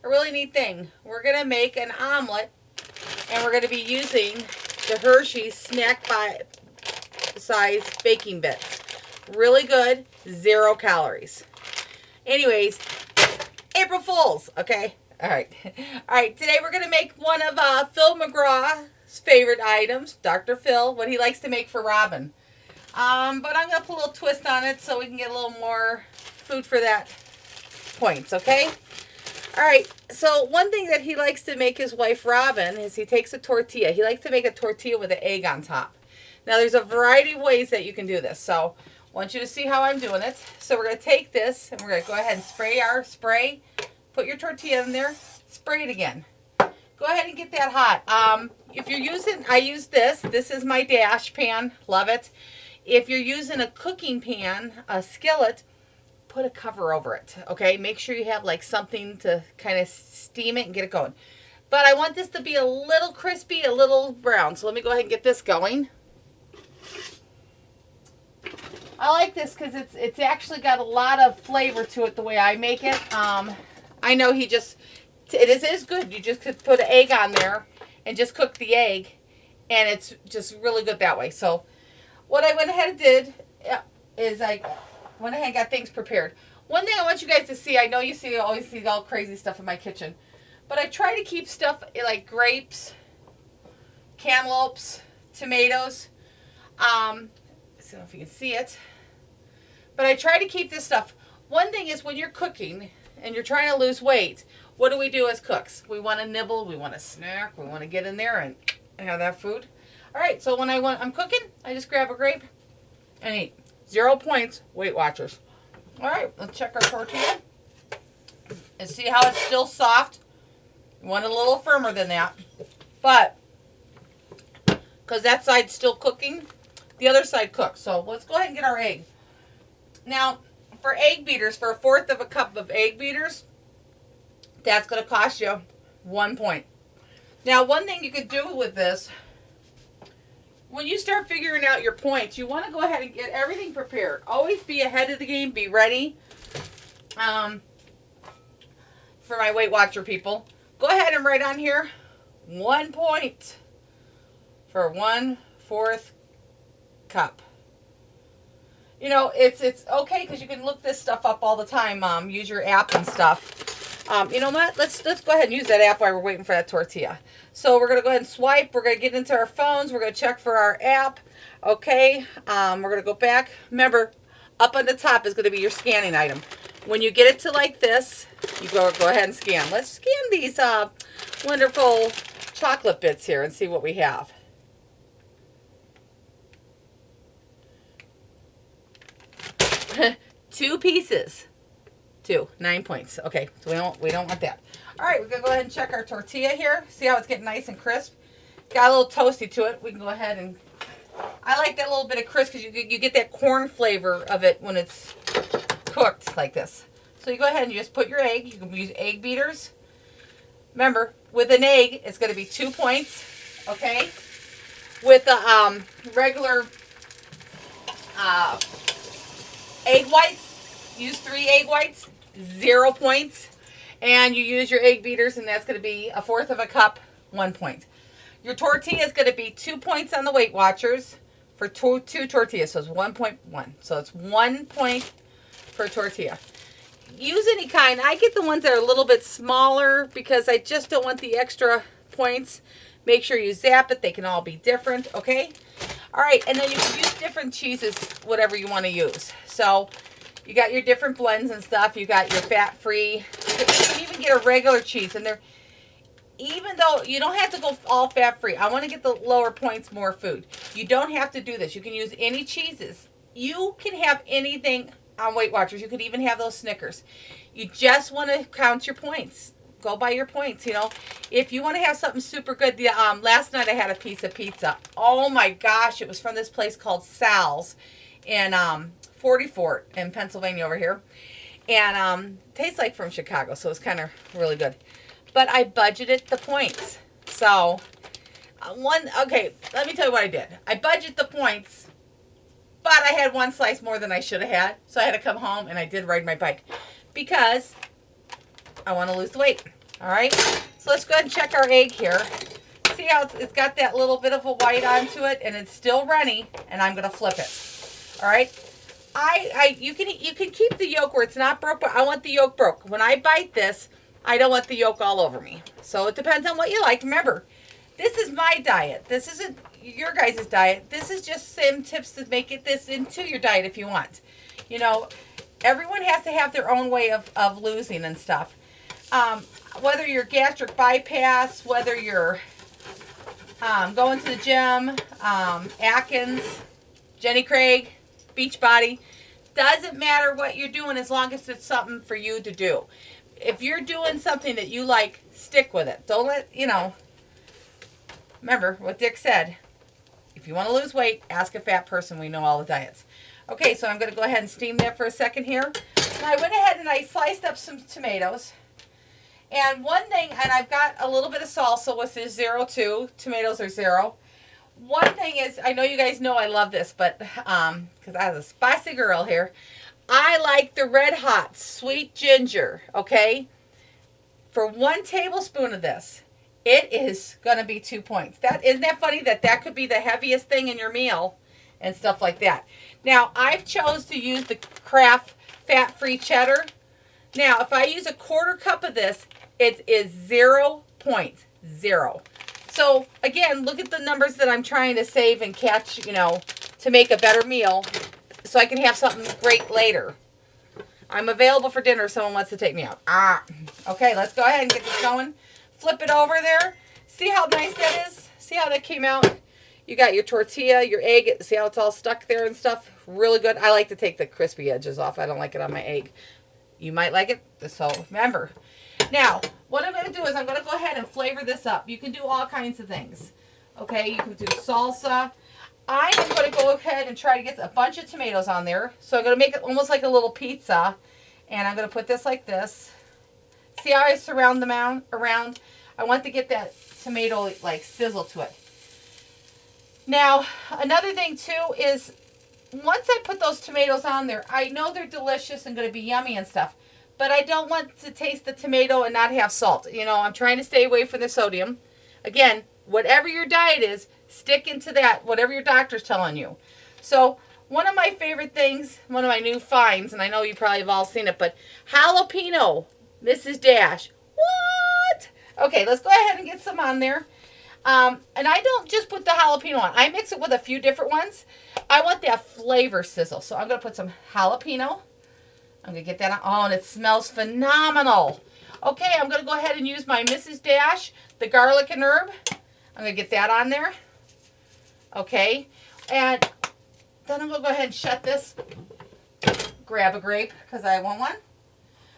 a really neat thing. We're going to make an omelet, and we're going to be using the Hershey's snack size baking bits. Really good, 0 calories. Anyways, April Fools, okay? All right. All right, today we're going to make one of Phil McGraw's favorite items, Dr. Phil, what he likes to make for Robin. But I'm going to put a little twist on it so we can get a little more food for that points, okay? All right, so one thing that he likes to make his wife Robin is he takes a tortilla. He likes to make a tortilla with an egg on top. Now, there's a variety of ways that you can do this, so I want you to see how I'm doing it. So we're going to take this, and we're going to go ahead and spray. Put your tortilla in there, spray it again. Go ahead and get that hot. If you're using, I use this. This is my dash pan. Love it. If you're using a cooking pan, a skillet, put a cover over it, okay? Make sure you have like something to kind of steam it and get it going. But I want this to be a little crispy, a little brown. So let me go ahead and get this going. I like this because it's actually got a lot of flavor to it the way I make it. I know it is good. You just could put an egg on there and just cook the egg, and it's just really good that way. So what I went ahead and did is I went ahead and got things prepared. One thing I want you guys to see, I know you always see all crazy stuff in my kitchen, but I try to keep stuff like grapes, cantaloupes, tomatoes. I don't know if you can see it, but I try to keep this stuff. One thing is when you're cooking and you're trying to lose weight, what do we do as cooks? We want to nibble, we want to snack, we want to get in there and have that food. All right, so when I'm cooking, I just grab a grape and eat. 0 points, Weight Watchers. All right, let's check our tortilla and see how it's still soft. You want it a little firmer than that, but because that side's still cooking, the other side cooks. So let's go ahead and get our egg. Now, for egg beaters, for 1/4 of a cup of egg beaters, that's going to cost you 1 point. Now, one thing you could do with this, when you start figuring out your points, you want to go ahead and get everything prepared. Always be ahead of the game. Be ready. For my Weight Watcher people, go ahead and write on here 1 point for 1/4 cup. You know, it's okay because you can look this stuff up all the time. Use your app and stuff. You know what? Let's go ahead and use that app while we're waiting for that tortilla. So we're going to go ahead and swipe. We're going to get into our phones. We're going to check for our app. Okay. We're going to go back. Remember, up on the top is going to be your scanning item. When you get it to like this, you go ahead and scan. Let's scan these wonderful chocolate bits here and see what we have. Two pieces. 9 points. Okay, so we don't want that. All right, we're gonna go ahead and check our tortilla here. See how it's getting nice and crisp. Got a little toasty to it. We can go ahead and I like that little bit of crisp because you get that corn flavor of it when it's cooked like this. So you go ahead and you just put your egg. You can use egg beaters. Remember, with an egg, it's going to be 2 points. Okay. With the regular egg whites, use 3 egg whites. 0 points. And you use your egg beaters, and that's going to be 1/4 of a cup, 1 point. Your tortilla is going to be 2 points on the Weight Watchers for two tortillas. So it's 1.1. So it's 1 point per tortilla. Use any kind. I get the ones that are a little bit smaller because I just don't want the extra points. Make sure you zap it. They can all be different, okay? All right, and then you can use different cheeses, whatever you want to use. So you got your different blends and stuff. You got your fat-free. You can even get a regular cheese. And they're, even though you don't have to go all fat-free. I want to get the lower points, more food. You don't have to do this. You can use any cheeses. You can have anything on Weight Watchers. You could even have those Snickers. You just want to count your points. Go by your points, you know. If you want to have something super good, last night I had a piece of pizza. Oh my gosh, it was from this place called Sal's in 44 in Pennsylvania over here. And tastes like from Chicago, so it's kind of really good. But I budgeted the points. So, okay, let me tell you what I did. I budgeted the points, but I had one slice more than I should have had. So I had to come home and I did ride my bike because I want to lose the weight. All right, so let's go ahead and check our egg here. See how it's got that little bit of a white onto it, and it's still runny, and I'm gonna flip it. All right, you can keep the yolk where it's not broke, but I want the yolk broke. When I bite this, I don't want the yolk all over me. So it depends on what you like. Remember, this is my diet. This isn't your guys' diet. This is just some tips to make this into your diet if you want. You know, everyone has to have their own way of losing and stuff. Whether you're gastric bypass, whether you're going to the gym, Atkins, Jenny Craig, Beachbody, doesn't matter what you're doing as long as it's something for you to do. If you're doing something that you like, stick with it. Don't let, remember what Dick said. If you want to lose weight, ask a fat person. We know all the diets. Okay, so I'm going to go ahead and steam that for a second here. And I went ahead and I sliced up some tomatoes. And one thing, and I've got a little bit of salsa, which is 0 too. Tomatoes are 0. One thing is, I know you guys know I love this, but because I was a spicy girl here, I like the Red Hot sweet ginger, okay? For 1 tablespoon of this, it is going to be 2 points. Isn't that funny that could be the heaviest thing in your meal and stuff like that? Now, I've chose to use the Kraft fat-free cheddar. Now, if I use a 1/4 cup of this, it is 0 points. 0. So, again, look at the numbers that I'm trying to save and catch, to make a better meal so I can have something great later. I'm available for dinner if someone wants to take me out. Okay, let's go ahead and get this going. Flip it over there. See how nice that is? See how that came out? You got your tortilla, your egg. See how it's all stuck there and stuff? Really good. I like to take the crispy edges off. I don't like it on my egg. You might like it, so remember. Now, what I'm going to do is I'm going to go ahead and flavor this up. You can do all kinds of things. Okay, you can do salsa. I am going to go ahead and try to get a bunch of tomatoes on there. So I'm going to make it almost like a little pizza. And I'm going to put this like this. See how I surround them around? I want to get that tomato like sizzle to it. Now, another thing too is once I put those tomatoes on there, I know they're delicious and going to be yummy and stuff. But I don't want to taste the tomato and not have salt. I'm trying to stay away from the sodium. Again, whatever your diet is, stick into that, whatever your doctor's telling you. So, one of my favorite things, one of my new finds, and I know you probably have all seen it, but jalapeno, Mrs. Dash. What? Okay, let's go ahead and get some on there. And I don't just put the jalapeno on. I mix it with a few different ones. I want that flavor sizzle. So, I'm going to put some jalapeno. I'm going to get that on. Oh, and it smells phenomenal. Okay, I'm going to go ahead and use my Mrs. Dash, the garlic and herb. I'm going to get that on there. Okay, and then I'm going to go ahead and shut this. Grab a grape because I want one.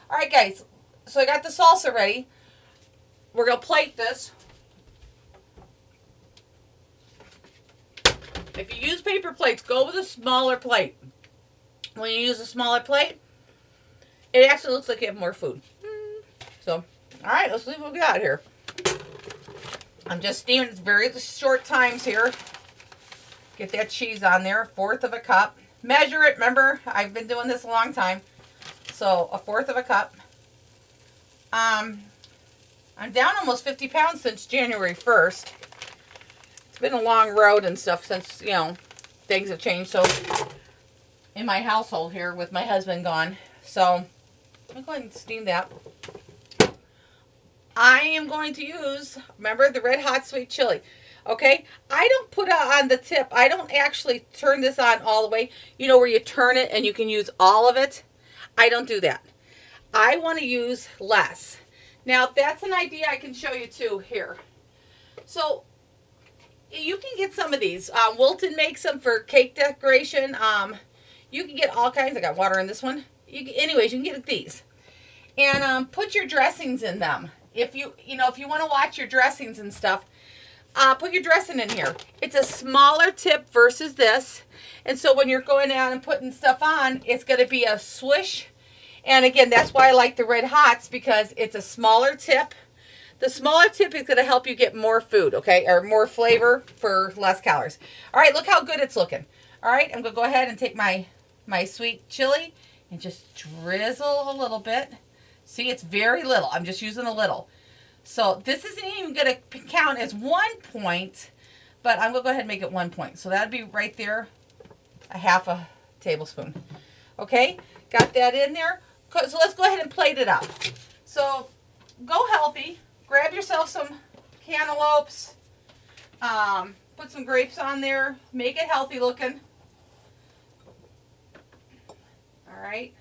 All right, guys. So I got the salsa ready. We're going to plate this. If you use paper plates, go with a smaller plate. When you use a smaller plate, it actually looks like you have more food. So, all right, let's see what we got here. I'm just steaming. It's very short times here. Get that cheese on there, 1/4 cup. Measure it. Remember, I've been doing this a long time. So, 1/4 cup. I'm down almost 50 pounds since January 1st. It's been a long road and stuff since, things have changed. So, in my household here with my husband gone. So, let me go ahead and steam that. I am going to use, remember, the Red Hot Sweet Chili. Okay? I don't put it on the tip. I don't actually turn this on all the way. Where you turn it and you can use all of it? I don't do that. I want to use less. Now, that's an idea I can show you too here. So, you can get some of these. Wilton makes them for cake decoration. You can get all kinds. I got water in this one. Anyways, you can get these. And put your dressings in them. If you want to watch your dressings and stuff, put your dressing in here. It's a smaller tip versus this. And so when you're going down and putting stuff on, it's going to be a swish. And again, that's why I like the Red Hots, because it's a smaller tip. The smaller tip is going to help you get more food, okay, or more flavor for less calories. All right, look how good it's looking. All right, I'm going to go ahead and take my sweet chili and just drizzle a little bit. See, it's very little. I'm just using a little. So this isn't even going to count as 1 point, but I'm going to go ahead and make it 1 point. So that'd be right there, a half a tablespoon. Okay, got that in there. So let's go ahead and plate it up. So go healthy. Grab yourself some cantaloupes. Put some grapes on there. Make it healthy looking. All right.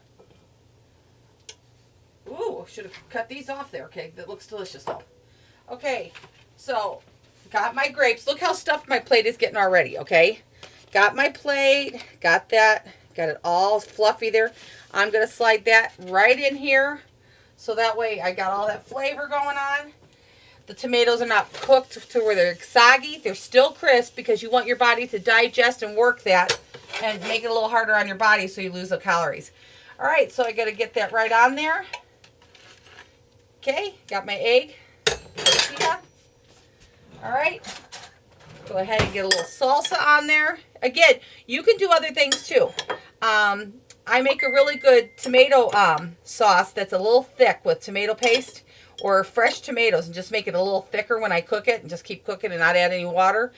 Ooh, should have cut these off there. Okay, that looks delicious though. Okay, so got my grapes. Look how stuffed my plate is getting already, okay? Got my plate, got that, got it all fluffy there. I'm going to slide that right in here so that way I got all that flavor going on. The tomatoes are not cooked to where they're soggy. They're still crisp because you want your body to digest and work that and make it a little harder on your body so you lose the calories. All right, so I got to get that right on there. Okay, got my egg. Tortilla. All right, go ahead and get a little salsa on there. Again, you can do other things too. I make a really good tomato sauce that's a little thick with tomato paste or fresh tomatoes, and just make it a little thicker when I cook it and just keep cooking and not add any water,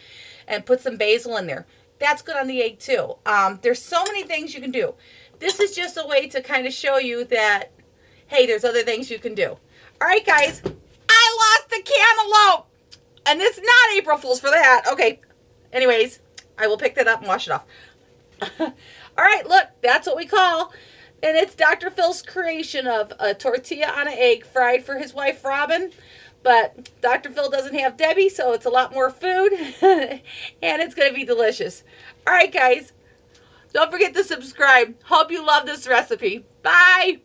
and put some basil in there. That's good on the egg too. There's so many things you can do. This is just a way to kind of show you that, hey, there's other things you can do. All right, guys, I lost the cantaloupe, and it's not April Fool's for that. Okay, anyways, I will pick that up and wash it off. All right, look, that's what we call, and it's Dr. Phil's creation of a tortilla on an egg fried for his wife, Robin. But Dr. Phil doesn't have Debbie, so it's a lot more food, and it's going to be delicious. All right, guys, don't forget to subscribe. Hope you love this recipe. Bye.